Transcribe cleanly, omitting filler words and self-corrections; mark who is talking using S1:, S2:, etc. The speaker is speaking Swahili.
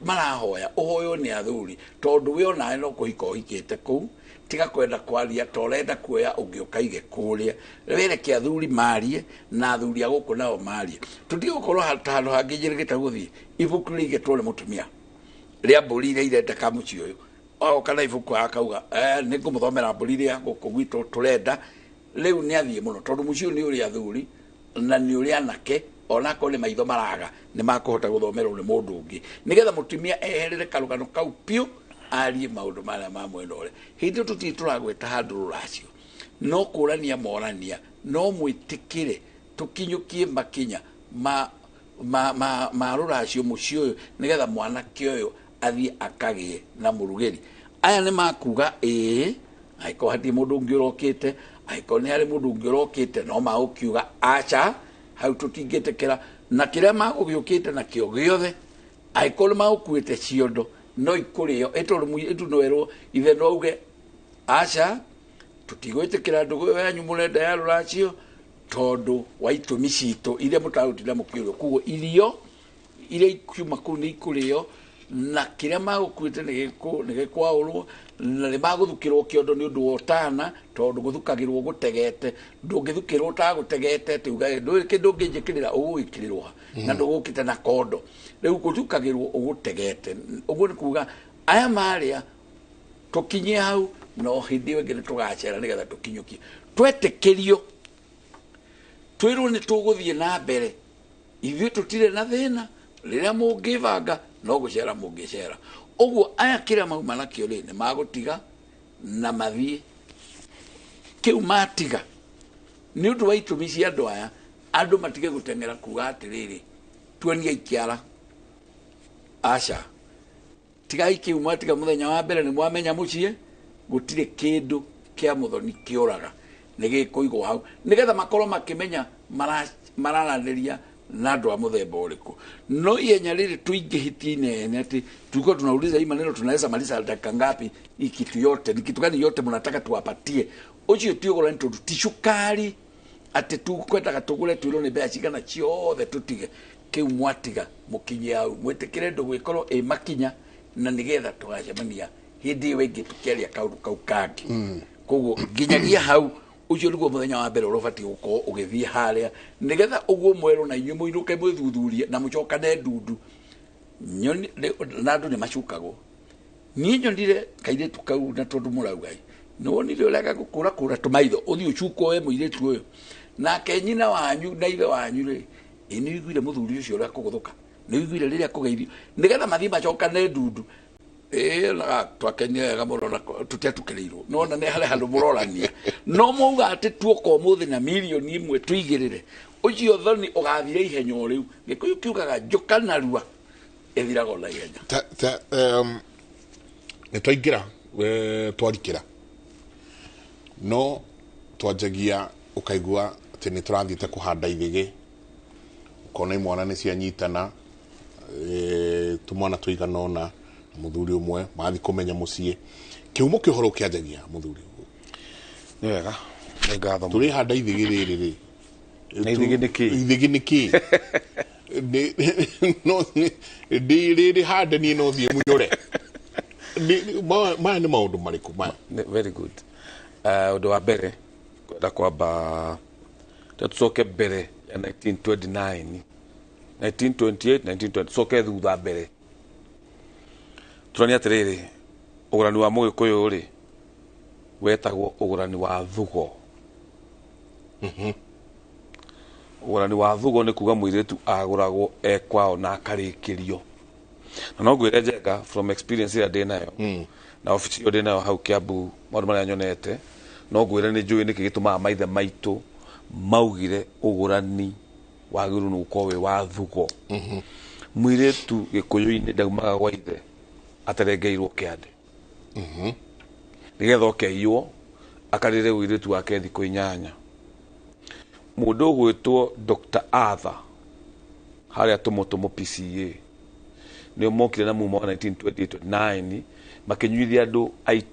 S1: marahoya uhoyo ni athuri tondu we ona no kuhika uhikite ku tiga kwenda kwaria torenda kuoya ungiokaige kuria wereke athuri marie na athuri aguku nao marie tutigũkorwo handu hangi njirigite guthii ibuku rigetwo ni mutumia ria mburi iria irenda kamuci uyu o kana ibuku akauga ni ngumuthomera mburi iria guku gwitu turenda riu ni athie muno tondu muci ni uri athuri na ni uri anake ona ko ni maitho maraga ni makuhota guthomerwo ni mundu ungi nigetha mutumia eherere karugano kau piu arie maundu maria ma mwena ule hindi tuti turagweta handu ruracio no kurania morania no mwitikire tukinyukie makinya ma ruracio mucio uyu nigetha mwanake uyu athie akagie na murugeri aya ni makuga aiko hati mundu ungi urokite aiko ni hari mundu ungi urokite no magukiuga acha hau tutingitikira na kiria magugiukite na kio giothe aiko ni magukuite ciondo no ikurio etu no erwo ithe no uge acha tutigwitikira ndugu yanyu murenda ya ruracio tondu wa itumi citu iria mutautira mukiurio kugo irio iria ikiuma ku ni ikurio na kiria magukuite ni gikwaurwo na ni maguthukirwo kiondo ni undu wotana tondu guthukagirwo gutegete ndungithukirwo ta gutegete tuga ndu kindu nginjikirira uguikirirwa na ndugukite na kondo riu guthukagirwo ugutegete ugu ni kuga aya maria tukinye hau no hindi wengine tugacera nigetha tukinyukie twetikirio twirwo ni tuguthie na mbere ithuĩ tutire na thina riria mungivanga no gucera mungicera uguo aya kira mauma nakio ri ni magutiga na mathie kiu matiga ni undu wa itumi cia andu aya andu matige gutengera kuga atiriri tuonie ikiara acha tiga ikiu matiga muthenya wa mbere ni mwamenya mucie gutire kindu kia muthoni kiuraga ni gikuigwo hau nigetha makorwo makimenya mararaniria na andu a muthemba uriku no ihenya riri tuingihitie nene ati tulikuwa tunauliza hii maneno tunaweza maliza dakika ngapi hii kitu yote ni kitu gani yote mnataka tuwapatie ucio tiogora ntu tishukari ati tukwendaga tugure twiro ni bea cigana ciothe tutige kiu mwatiga mukinye au mwetekire ndu gwikorwo makinya na nigetha tugacemania hindi wengi tukiaria kaundu kau kangi koguo nginyagia hau ucio niguo muthenya wa mbere urobati gukorwo ugithie haria nigetha uguo mwero na inyu muiruke mwithuthurie na mucokane ndundu nyoni na andu ni macukagwo ni nyonire kaire tukau na tondu muraugai no wonire urega gukura tumaitho uthio cuko we muiretu uyu na kenyina wanyu na ithe wanyu ri ini igwire muthuri ucio ura kuguthuka ni igwire riria kugeirio nigetha mathi macokane ndundu na twakenya gamurona tutiatukirirwo no na ne hale handu murorania no muuga ati tuoko muthi na milioni imwe tuigirire ucio thoni ugathire ihenyo riu gikuyu kiugaga njuka narua ethirago na ihenya
S2: ne twaingira twarikira no twanjagia ukaigua ati ni turathite kuhanda ithigi ukona imwana ni cianyitana tumwana tuiganona muthuri umwe mathi kumenya mucie kiumo kihoro kianjagia muthuri
S3: ni wega ni ngatho
S2: turi handa ithigi riri ri
S3: na ithigi
S2: niki no riri handa ni no thie munyore ma ni maundu mariku ma
S3: very good undu wa mbere kwenda kwamba tucoke mbere ya 1929 1928 1920 soke thutha mbere turani atiriri ugurani wa mugikuyu ri wetagwo ugurani wa thugo ugurani wa thugo ni kuga muiretu aguragwo ekwao na akarikirio na no gwire njega from experience ya nayo na office yo nayo hau Kiambu maundu maria nyonete no gwire ni njui niki gitumaga maithe maitu maugire ugurani wagiru nuko we wa thugo muiretu gikuyu-ini ndaumaga gwa ithe atarengeirwo kiande nigetha okeiywo akarire wiretu wake thiku 8 mundu gwitwo Dr. Arthur haria tumutumo PCA ni mokire na muma 1929 makinyuithia andu aitu